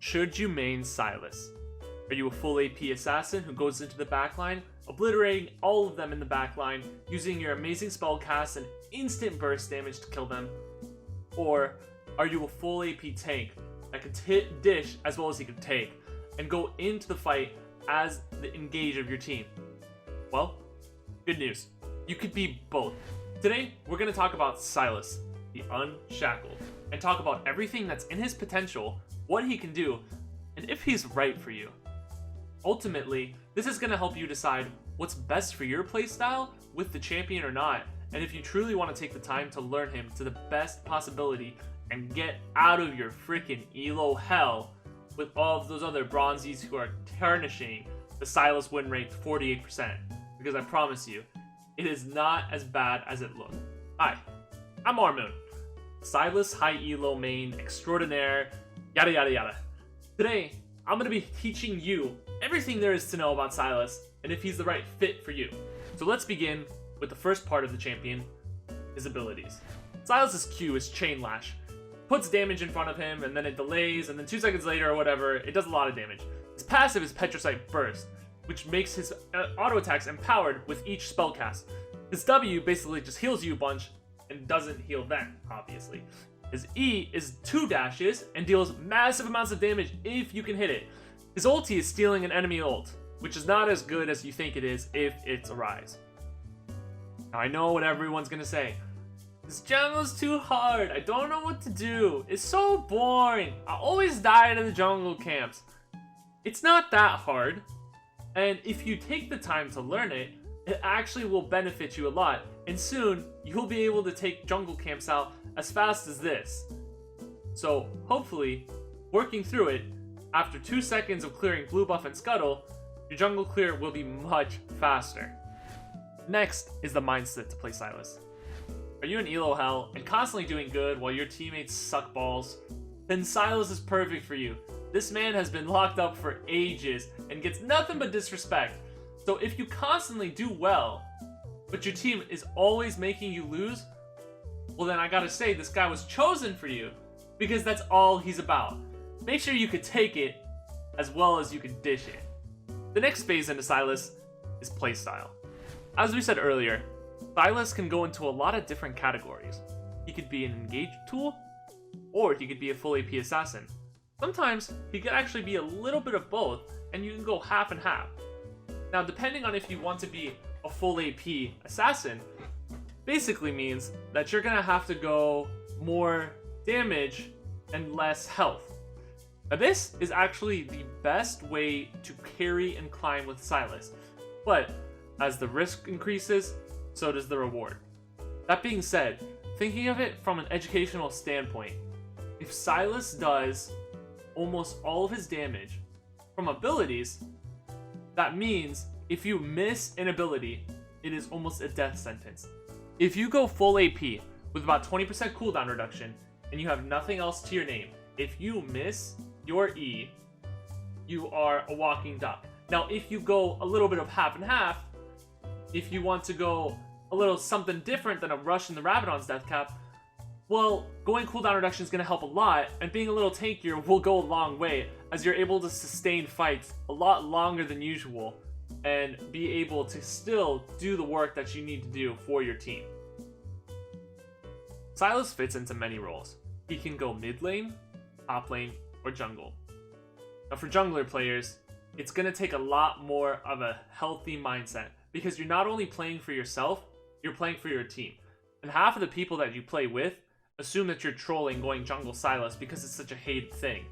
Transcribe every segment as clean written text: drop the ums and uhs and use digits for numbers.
Should you main SYLAS? Are you a full AP assassin who goes into the backline, obliterating all of them in the backline, using your amazing spellcast and instant burst damage to kill them? Or are you a full AP tank that can hit dish as well as he can take, and go into the fight as the engage of your team? Well, good news. You could be both. Today, we're going to talk about SYLAS, the Unshackled, and talk about everything that's in his potential, what he can do, and if he's right for you. Ultimately, this is going to help you decide what's best for your playstyle with the champion or not, and if you truly want to take the time to learn him to the best possibility and get out of your freaking elo hell with all of those other bronzies who are tarnishing the SYLAS win rate to 48%, because I promise you, it is not as bad as it looks. Hi, I'm Armooon, SYLAS high elo main extraordinaire, yada yada yada. Today, I'm going to be teaching you everything there is to know about SYLAS and if he's the right fit for you. So let's begin with the first part of the champion, his abilities. SYLAS' Q is Chain Lash. Puts damage in front of him and then it delays, and then 2 seconds later or whatever, it does a lot of damage. His passive is Petricite Burst, which makes his auto attacks empowered with each spell cast. His W basically just heals you a bunch and doesn't heal them, obviously. His E is 2 dashes and deals massive amounts of damage if you can hit it. His ulti is stealing an enemy ult, which is not as good as you think it is if it's a rise. Now I know what everyone's gonna say. This jungle's too hard, I don't know what to do, it's so boring, I always die in the jungle camps. It's not that hard, and if you take the time to learn it, it actually will benefit you a lot, and soon you'll be able to take jungle camps out as fast as this. So hopefully, working through it, after 2 seconds of clearing blue buff and scuttle, your jungle clear will be much faster. Next is the mindset to play SYLAS. Are you in elo hell and constantly doing good while your teammates suck balls? Then SYLAS is perfect for you. This man has been locked up for ages and gets nothing but disrespect. So if you constantly do well, but your team is always making you lose, well then I gotta say this guy was chosen for you, because that's all he's about. Make sure you could take it as well as you can dish it. The next phase into SYLAS is playstyle. As we said earlier, SYLAS can go into a lot of different categories. He could be an engage tool, or he could be a full AP assassin. Sometimes he could actually be a little bit of both, and you can go half and half. Now depending on if you want to be a full AP assassin, basically means that you're gonna have to go more damage and less health. Now this is actually the best way to carry and climb with SYLAS, but as the risk increases, so does the reward. That being said, thinking of it from an educational standpoint, if SYLAS does almost all of his damage from abilities, that means if you miss an ability, it is almost a death sentence. If you go full AP with about 20% cooldown reduction and you have nothing else to your name, if you miss your E, you are a walking duck. Now if you go a little bit of half and half, if you want to go a little something different than a rush in the Ravenous death cap, well, going cooldown reduction is going to help a lot, and being a little tankier will go a long way, as you're able to sustain fights a lot longer than usual, and be able to still do the work that you need to do for your team. SYLAS fits into many roles. He can go mid lane, top lane, or jungle. Now for jungler players, it's going to take a lot more of a healthy mindset, because you're not only playing for yourself, you're playing for your team. And half of the people that you play with assume that you're trolling going jungle SYLAS because it's such a hated thing.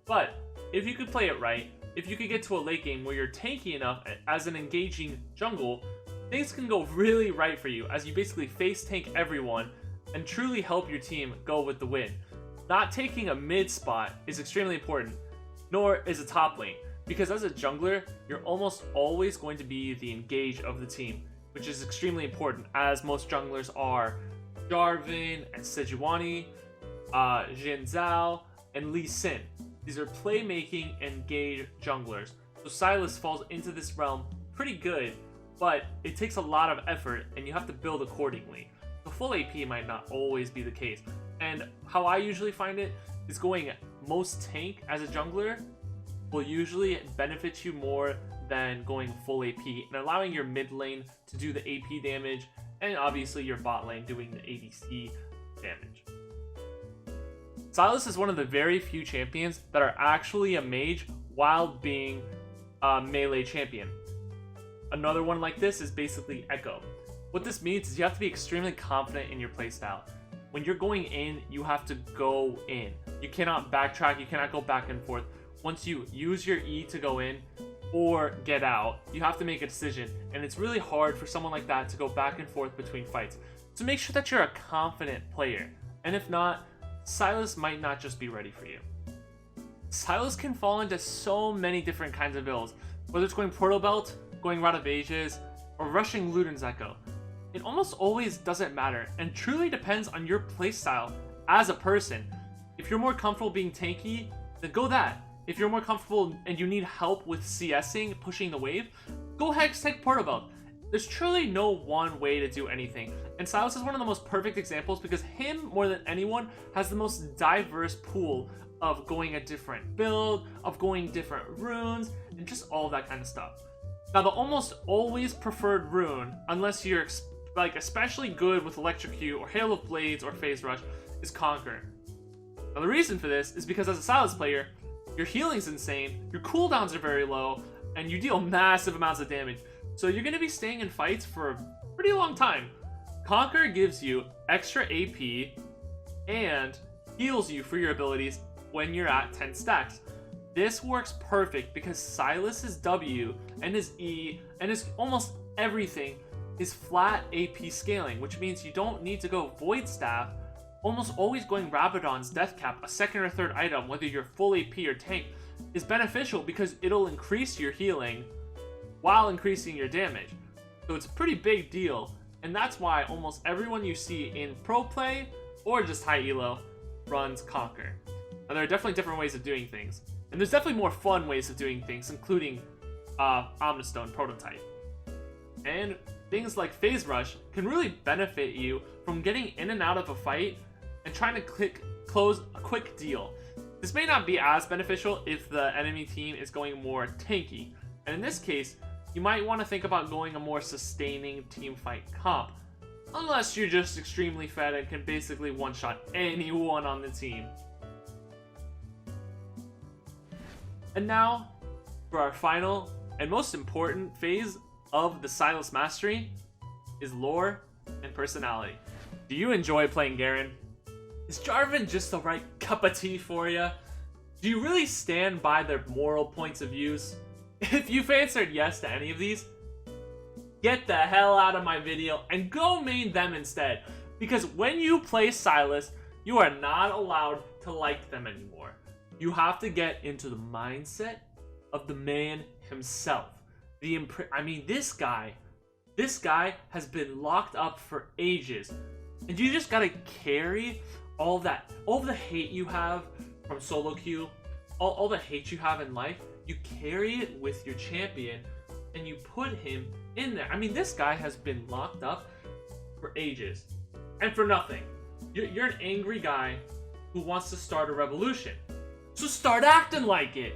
But if you could play it right, if you could get to a late game where you're tanky enough as an engaging jungle, things can go really right for you as you basically face tank everyone and truly help your team go with the win. Not taking a mid spot is extremely important, nor is a top lane, because as a jungler, you're almost always going to be the engage of the team, which is extremely important, as most junglers are Jarvan and Sejuani, Jin Zhao, and Lee Sin. These are playmaking engage junglers. So SYLAS falls into this realm pretty good, but it takes a lot of effort and you have to build accordingly. The full AP might not always be the case. And how I usually find it is going most tank as a jungler will usually benefit you more than going full AP and allowing your mid lane to do the AP damage, and obviously your bot lane doing the ADC damage. SYLAS is one of the very few champions that are actually a mage while being a melee champion. Another one like this is basically Echo. What this means is you have to be extremely confident in your playstyle. When you're going in, you have to go in. You cannot backtrack, you cannot go back and forth. Once you use your E to go in or get out, you have to make a decision, and it's really hard for someone like that to go back and forth between fights. So make sure that you're a confident player, and if not, SYLAS might not just be ready for you. SYLAS can fall into so many different kinds of builds, whether it's going Portal Belt, going Route of Ages, or rushing Luden's Echo. It almost always doesn't matter, and truly depends on your playstyle as a person. If you're more comfortable being tanky, then go that. If you're more comfortable and you need help with CSing, pushing the wave, go Hextech Portal Belt. There's truly no one way to do anything, and SYLAS is one of the most perfect examples because him, more than anyone, has the most diverse pool of going a different build, of going different runes, and just all that kind of stuff. Now, the almost always preferred rune, unless you're like especially good with Electrocute or Hail of Blades or Phase Rush, is Conqueror. Now, the reason for this is because as a SYLAS player, your healing's insane, your cooldowns are very low, and you deal massive amounts of damage. So you're going to be staying in fights for a pretty long time. Conqueror gives you extra AP and heals you for your abilities when you're at 10 stacks. This works perfect because SYLAS's W and his E and his almost everything is flat AP scaling, which means you don't need to go Void Staff. Almost always going Rabadon's Death Cap, a second or third item, whether you're full AP or tank, is beneficial because it'll increase your healing while increasing your damage. So it's a pretty big deal, and that's why almost everyone you see in pro play or just high elo runs Conquer. Now, there are definitely different ways of doing things, and there's definitely more fun ways of doing things, including Omnistone Prototype. And things like Phase Rush can really benefit you from getting in and out of a fight and trying to close a quick deal. This may not be as beneficial if the enemy team is going more tanky, and in this case, you might want to think about going a more sustaining teamfight comp, unless you're just extremely fed and can basically one-shot anyone on the team. And now, for our final and most important phase of the SYLAS mastery, is lore and personality. Do you enjoy playing Garen? Is Jarvan just the right cup of tea for you? Do you really stand by their moral points of views? If you've answered yes to any of these, get the hell out of my video and go main them instead. Because when you play SYLAS, you are not allowed to like them anymore. You have to get into the mindset of the man himself. This guy has been locked up for ages, and you just gotta carry all the hate you have from solo queue, all the hate you have in life. You carry it with your champion, and you put him in there. This guy has been locked up for ages, and for nothing. You're an angry guy who wants to start a revolution, so start acting like it.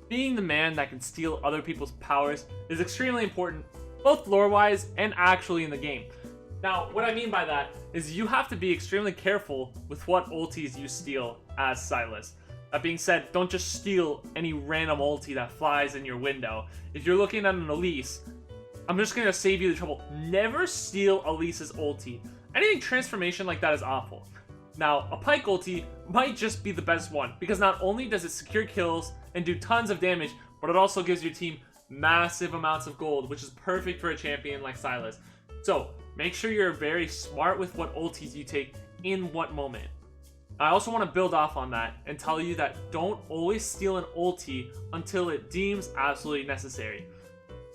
Being the man that can steal other people's powers is extremely important, both lore-wise and actually in the game. Now, what I mean by that is you have to be extremely careful with what ultis you steal as SYLAS. That being said, don't just steal any random ulti that flies in your window. If you're looking at an Elise, I'm just going to save you the trouble. Never steal Elise's ulti. Anything transformation like that is awful. Now, a Pyke ulti might just be the best one, because not only does it secure kills and do tons of damage, but it also gives your team massive amounts of gold, which is perfect for a champion like SYLAS. So, make sure you're very smart with what ultis you take in what moment. I also want to build off on that and tell you that don't always steal an ulti until it deems absolutely necessary.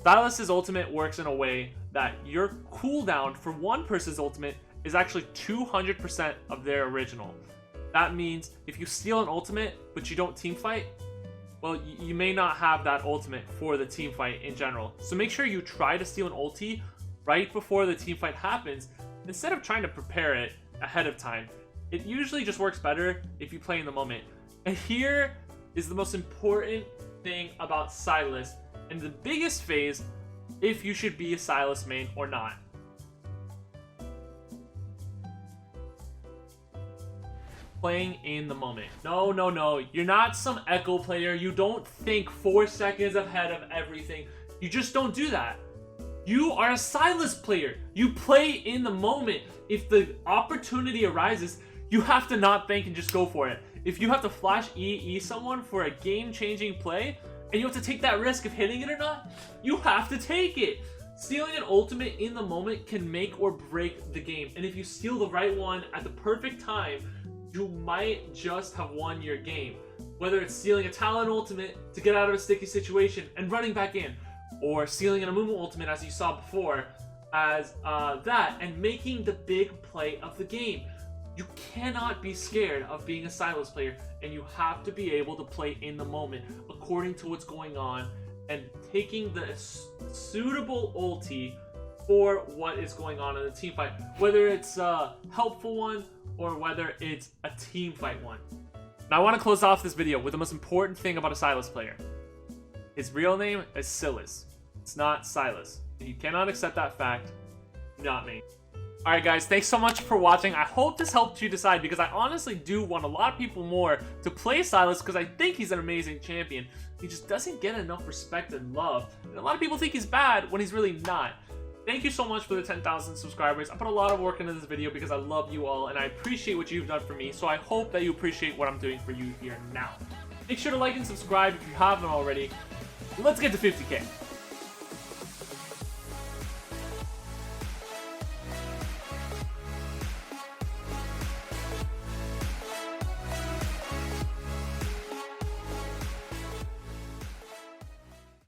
SYLAS's ultimate works in a way that your cooldown for one person's ultimate is actually 200% of their original. That means if you steal an ultimate but you don't teamfight, well, you may not have that ultimate for the teamfight in general. So make sure you try to steal an ulti right before the teamfight happens instead of trying to prepare it ahead of time. It usually just works better if you play in the moment. And here is the most important thing about SYLAS, and the biggest phase if you should be a SYLAS main or not. Playing in the moment. No, no, no. You're not some echo player. You don't think 4 seconds ahead of everything. You just don't do that. You are a SYLAS player. You play in the moment. If the opportunity arises, you have to not think and just go for it. If you have to flash EE someone for a game-changing play, and you have to take that risk of hitting it or not, you have to take it. Stealing an ultimate in the moment can make or break the game. And if you steal the right one at the perfect time, you might just have won your game. Whether it's stealing a Talon ultimate to get out of a sticky situation and running back in, or stealing an Armooon ultimate as you saw before as that and making the big play of the game. You cannot be scared of being a SYLAS player, and you have to be able to play in the moment according to what's going on and taking the suitable ulti for what is going on in the team fight, whether it's a helpful one or whether it's a team fight one. Now I want to close off this video with the most important thing about a SYLAS player. His real name is SYLAS. It's not SYLAS. If you cannot accept that fact, do not me. Alright guys, thanks so much for watching. I hope this helped you decide, because I honestly do want a lot of people more to play SYLAS because I think he's an amazing champion. He just doesn't get enough respect and love. And a lot of people think he's bad when he's really not. Thank you so much for the 10,000 subscribers. I put a lot of work into this video because I love you all and I appreciate what you've done for me. So I hope that you appreciate what I'm doing for you here now. Make sure to like and subscribe if you haven't already. Let's get to 50K.